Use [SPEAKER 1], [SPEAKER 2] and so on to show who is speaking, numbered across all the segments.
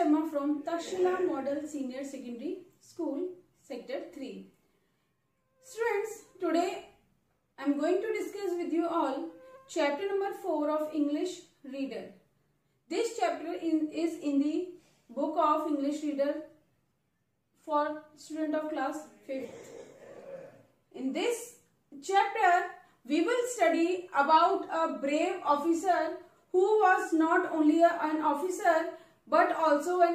[SPEAKER 1] Sharma from Takshila Model Senior Secondary School, Sector 3. Students, today I am going to discuss with you all chapter number 4 of English Reader. This chapter is in the book of English Reader for student of class 5th. In this chapter, we will study about a brave officer who was not only an officer but also a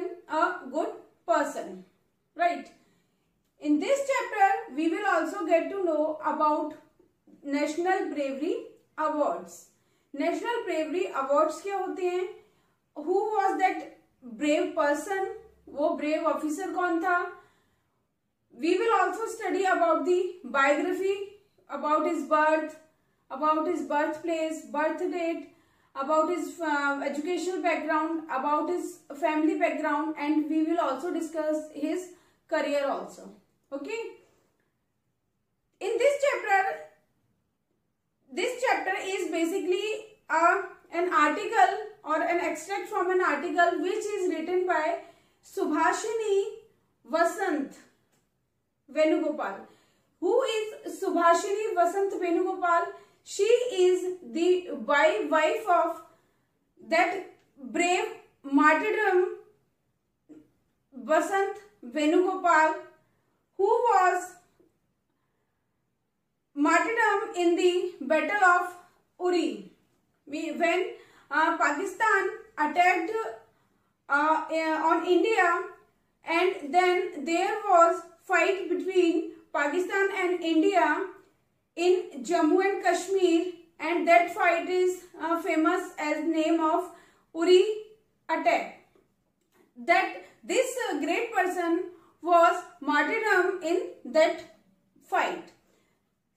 [SPEAKER 1] good person. Right? In this chapter, we will also get to know about National Bravery Awards. National Bravery Awards क्या होते हैं? Who was that brave person? वो brave officer कौन था? We will also study about the biography, about his birth, about his birthplace, birth date, about his educational background, about his family background, and we will also discuss his career also. Okay? In this chapter is basically an article or an extract from an article which is written by Subhashini Vasant Venugopal. Who is Subhashini Vasant Venugopal? She is the wife of that brave martyrdom Vasant Venugopal, who was martyrdom in the Battle of Uri. When Pakistan attacked on India, and then there was fight between Pakistan and India in Jammu and Kashmir, and that fight is famous as name of Uri attack. That this great person was martyrdom in that fight.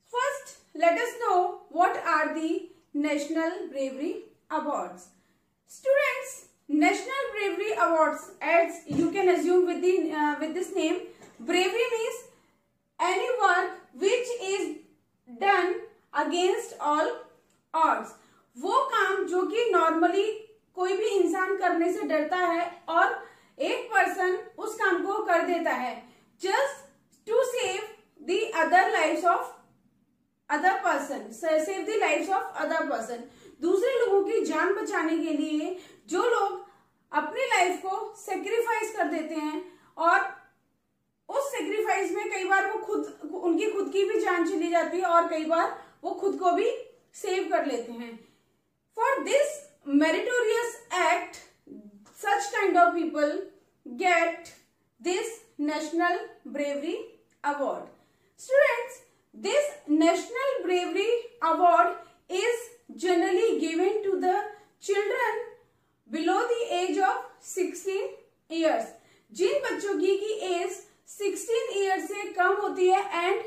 [SPEAKER 1] First, let us know what are the National Bravery Awards. Students, National Bravery Awards, as you can assume with this name, bravery means any work which is done against all odds. वो काम जो कि normally कोई भी इंसान करने से डरता है और एक पर्सन उस काम को कर देता है just to save the other lives of other person, save the lives of other person. दूसरे लोगों की जान बचाने के लिए जो लोग अपनी लाइफ को सेक्रीफाइस कर देते हैं और उस सेक्रीफाइस में कई बार वो उनकी खुद की भी जान चली जाती है और कई बार वो खुद को भी सेव कर लेते हैं. For this meritorious act such kind of people get this National Bravery Award. Students, this National Bravery Award is generally given to the children below the age of 16 years. जिन बच्चों की एज 16 years से कम होती है, and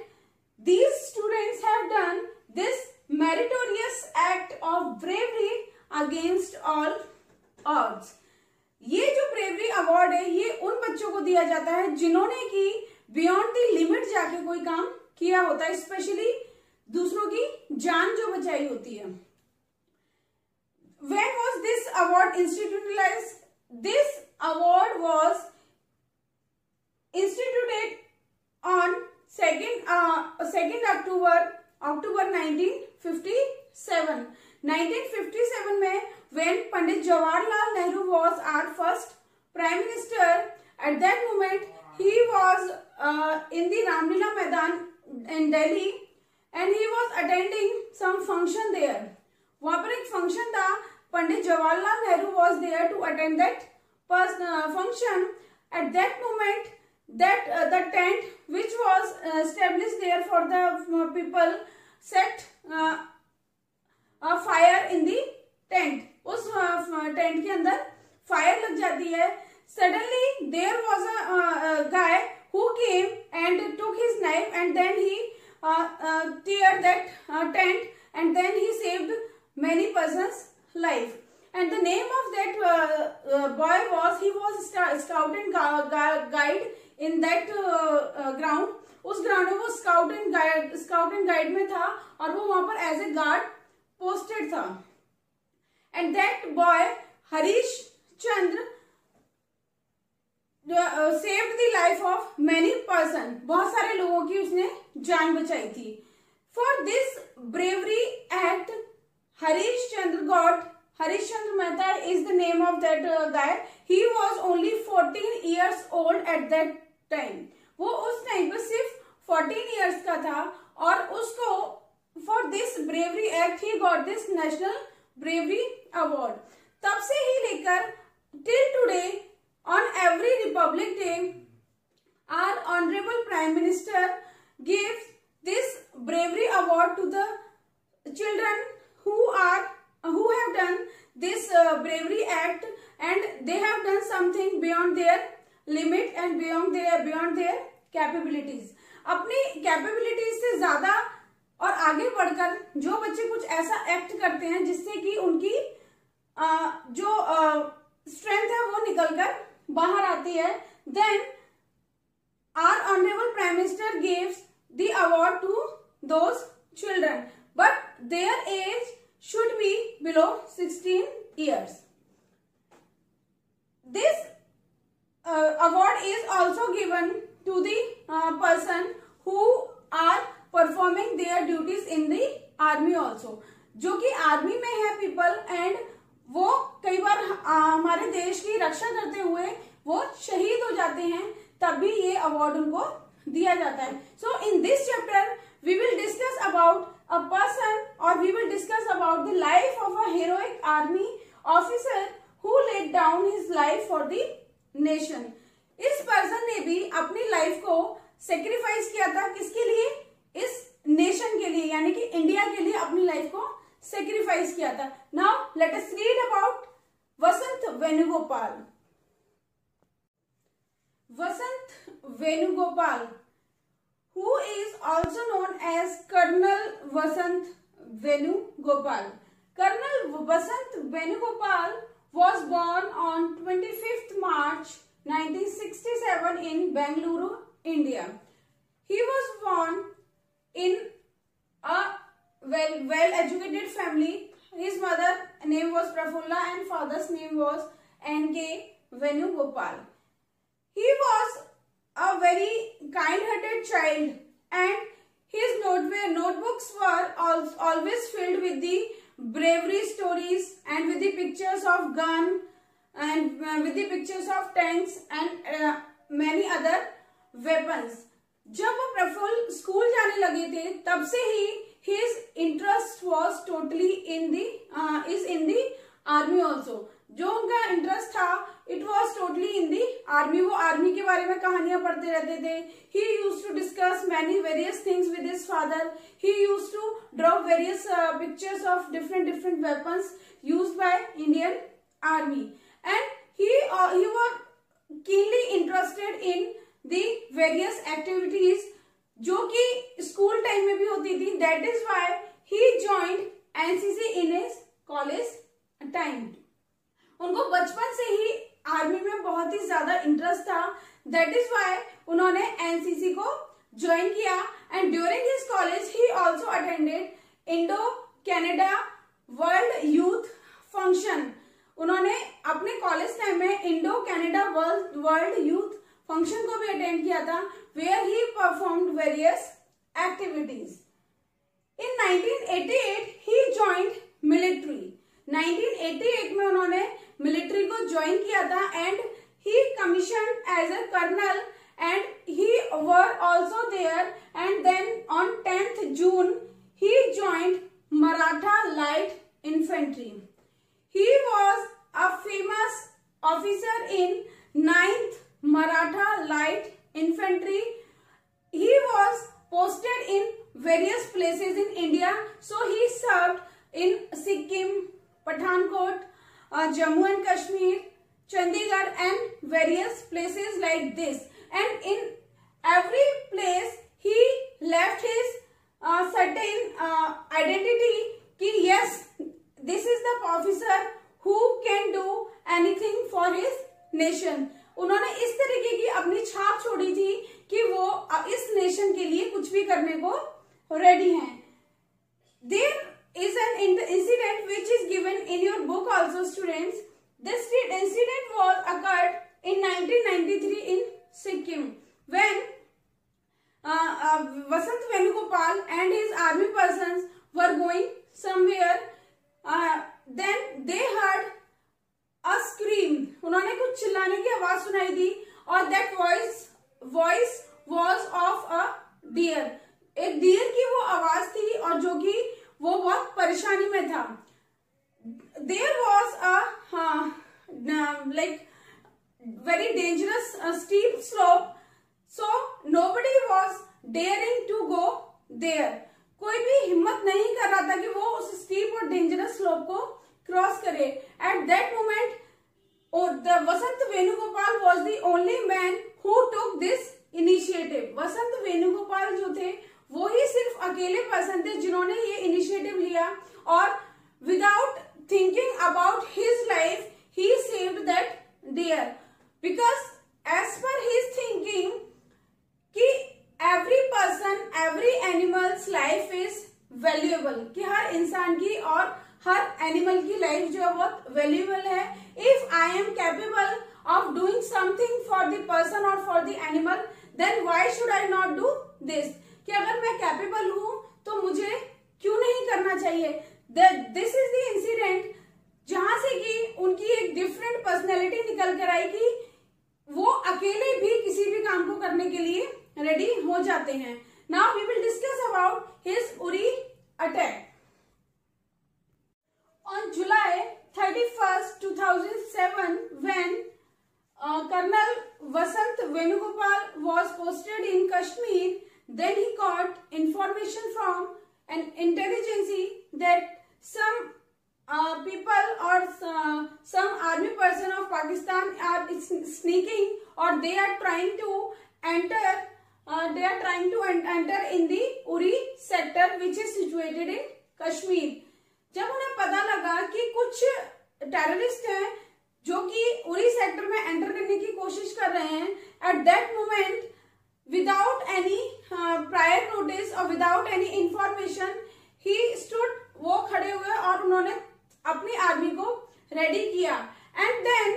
[SPEAKER 1] these students have done this meritorious act of bravery against all odds. ये जो bravery award है ये उन बच्चों को दिया जाता है जिन्होंने कि बियॉन्ड द लिमिट जाके कोई काम किया होता है, स्पेशली दूसरों की जान जो बचाई होती है. When was this award institutionalized? This award was instituted on 2nd October 1957. 1957 में when Pandit Jawaharlal Nehru was our first Prime Minister, at that moment he was in the Ramlila Maidan in Delhi and he was attending some function there. वहाँ पर एक function था, Pandit Jawaharlal Nehru was there to attend that function. At that moment, that the tent which was established there for the people set a fire in the tent. उस tent के अंदर fire लग जाती है. Suddenly there was a guy who came and took his knife and then he tear that tent and then he saved many persons' life. And the name of that boy was scout and guide in that ground. उस ground में वो scout and guide में था और वो वहां पर as a guard posted था. And that boy Harish Chandra saved the life of many person, बहुत सारे लोगों की उसने जान बचाई थी. For this bravery act, Harish Chandra Mehta is the name of that guy. He was only 14 years old at that time. वो उस टाइम पर सिर्फ 14 years का था और उसको for this bravery act he got this National Bravery Award. तब से ही लेकर till today on every Republic Day our Honorable Prime Minister gives this bravery award to the children who have done this bravery act and they have done something beyond their limit and beyond their capabilities. अपनी capabilities से ज्यादा और आगे बढ़कर जो बच्चे कुछ ऐसा एक्ट करते हैं जिससे कि उनकी जो स्ट्रेंथ है वो निकलकर बाहर आती है, then our Honorable Prime Minister gives the award to those children, but their age should be below 16 years. This award is also given to the person who are performing their duties in the army also. जो कि army में है people and वो कई बार हमारे देश की रक्षा करते हुए वो शहीद हो जाते हैं, तब भी ये अवार्ड उनको दिया जाता है. So in this chapter we will discuss about a person और we will discuss about the life of a heroic army officer who laid down his life for the nation. इस पर्सन ने भी अपनी life को sacrifice किया था, किसके लिए? इस नेशन के लिए, यानी कि इंडिया के लिए अपनी लाइफ को सेक्रीफाइस किया था. Now let us read about Vasant Venugopal. Vasant Venugopal, who is also known as Colonel Vasant Venugopal. Colonel Vasant Venugopal was born on 25th March 1967 in Bengaluru, India. He was born in a well-educated family. His mother name was Prafulla and father's name was N.K. Venugopal. He was a very kind-hearted child and his notebooks were always filled with the bravery stories and with the pictures of gun and with the pictures of tanks and many other weapons. जब वो Praful school जाने लगे थे तब से ही his interest was totally in the army also. जो उनका interest था it was totally in the army. वो आर्मी के बारे में कहानियां पढ़ते रहते थे. He use to discuss many various things with his father. He use to draw various pictures of different weapons used by Indian army and he was keenly interested in the various activities जो कि school time में भी होती थी. That is why he joined NCC in his college time. उनको बचपन से ही army में बहुत ही ज्यादा इंटरेस्ट था. दैट इज व्हाई उन्होंने एनसीसी को ज्वाइन किया and during his college he also attended Indo Canada world youth function. उन्होंने अपने कॉलेज टाइम में Indo Canada world youth function को भी अटेंड किया था where he performed various activities. In 1988 he joined military. 1988 में उन्होंने मिलिट्री को ज्वाइन किया था and he commissioned as a colonel and he were also there and then on 10th June he joined Maratha Light Infantry. He was a famous officer in 9th Maratha Light Infantry. He was posted in various places in India, so he served in Sikkim, Pathankot, Jammu and Kashmir, Chandigarh and various places like this. And in every place he left his certain identity ki yes, this is the officer who can do anything for his nation. उन्होंने इस तरीके की अपनी छाप छोड़ी थी कि वो इस नेशन के लिए कुछ भी करने को रेडी हैं. There is an incident which is given in your book also, students. This incident was occurred in 1993 in Sikkim when Vasant Venugopal and his army persons were going somewhere. Then they heard a scream. उन्होंने कुछ चिल्लाने की आवाज सुनाई दी और that voice was of a deer. एक deer की वो आवाज थी और जो कि वो बहुत परेशानी में था. There was a like very dangerous steep slope, so nobody was daring to go there. कोई भी हिम्मत नहीं कर रहा था कि वो उस स्टीप और डेंजरस स्लोप को क्रॉस करे. At that moment, the Vasant Venugopal was the only man who took this initiative. वसंत वेणुगोपाल जो थे वो ही सिर्फ अकेले पर्सन थे जिन्होंने ये इनिशिएटिव लिया और without thinking about his life he saved that deer, because as per his thinking कि every person every animals life is valuable, कि हर इंसान की और हर एनिमल की लाइफ जो है बहुत वैल्यूएबल है. If I am capable of doing something for the person or for the animal, then why should I not do this? कि अगर मैं कैपेबल हूं तो मुझे क्यों नहीं करना चाहिए. दिस इज द इंसिडेंट जहां से कि उनकी एक डिफरेंट पर्सनैलिटी निकल कर आई कि वो अकेले भी किसी भी काम को करने के लिए रेडी हो जाते हैं. Now we will discuss about his Uri attack. On July 31st, 2007, when Colonel Vasant Venugopal was posted in Kashmir, then he got information from an intelligence that some people or some army person of Pakistan are sneaking or they are trying to enter in the Uri sector which is situated in Kashmir. जब उन्हें पता लगा कि कुछ terrorist हैं जो कि Uri sector में एंटर करने की कोशिश कर रहे हैं, at that moment without any prior notice और without any information he stood, वो खड़े हुए और उन्होंने अपनी आर्मी को रेडी किया. And then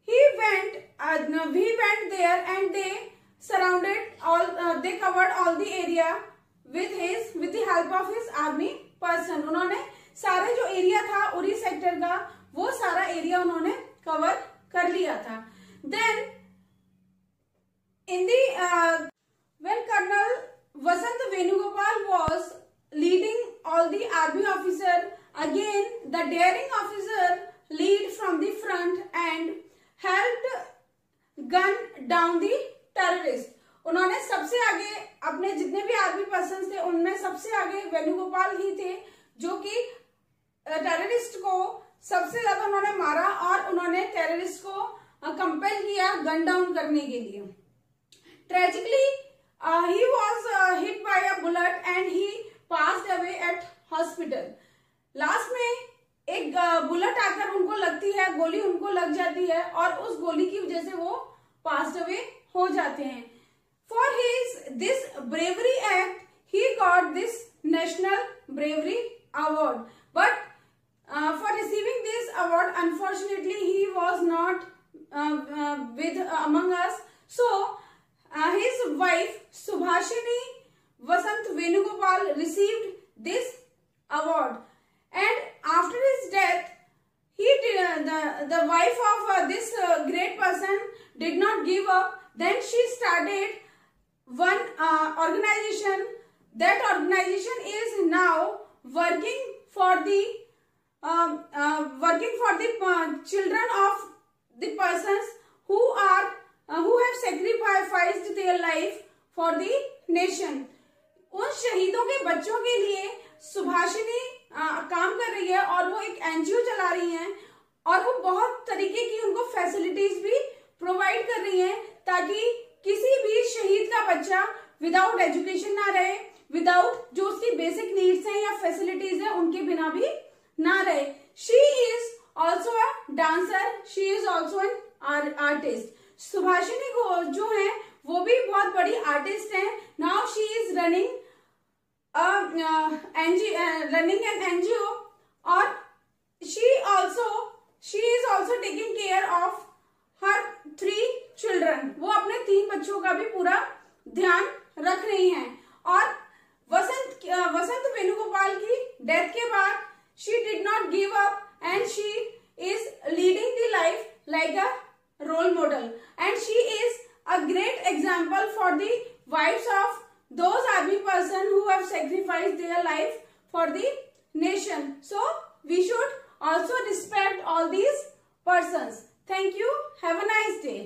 [SPEAKER 1] he went there and they surrounded all, they covered all the area with the help of his army person. उन्होंने सारे जो एरिया था उरी सेक्टर का वो सारा एरिया उन्होंने कवर कर लिया था. Then in the when Colonel Vasant Venugopal was leading all the army officer, again the daring officer lead from the front and helped gun down the terrorist. उन्होंने सबसे आगे अपने जितने भी आर्मी पर्सन थे उनमें सबसे आगे वेणुगोपाल ही थे जो कि टेररिस्ट को सबसे ज्यादा उन्होंने मारा और उन्होंने टेररिस्ट को कंपेल किया गन डाउन करने के लिए. Tragically he was hit by a bullet and he passed away at hospital. Last में एक बुलेट आकर उनको लगती है, गोली उनको लग जाती है और उस गोली की वजह से वो पास्ड अवे हो जाते हैं. For this bravery act, he got this National Bravery Award. But for receiving this award, unfortunately, he was not among us. So his wife Subhashini Vasant Venugopal received this award. And after his death, the wife of this great person did not give up. Then she started one organization. That organization is now working for the children of the persons who have sacrificed their life for the nation. उन शहीदों के बच्चों के लिए सुभाषिनी काम कर रही है और वो एक एनजीओ चला रही हैं और वो बहुत तरीके की उनको फैसिलिटीज भी प्रोवाइड कर रही हैं ताकि किसी भी शहीद का बच्चा विदाउट एजुकेशन ना रहे, विदाउट जो उसकी बेसिक नीड्स हैं या फैसिलिटीज है उनके बिना भी ना रहे. She is also a dancer, she is also an artist. Subhashini को जो है वो भी बहुत बड़ी आर्टिस्ट है. Now she is running an NGO और she is also taking care of her 3 children. वो अपने 3 बच्चों का भी पूरा ध्यान रख रही हैं. और वसंत वेणुगोपाल की डेथ के बाद she did not give up and she is leading the life like a role model, and she is a great example for the wives of those army person who have sacrificed their life for the nation. So we should also respect all these persons. Thank you. Have a nice day.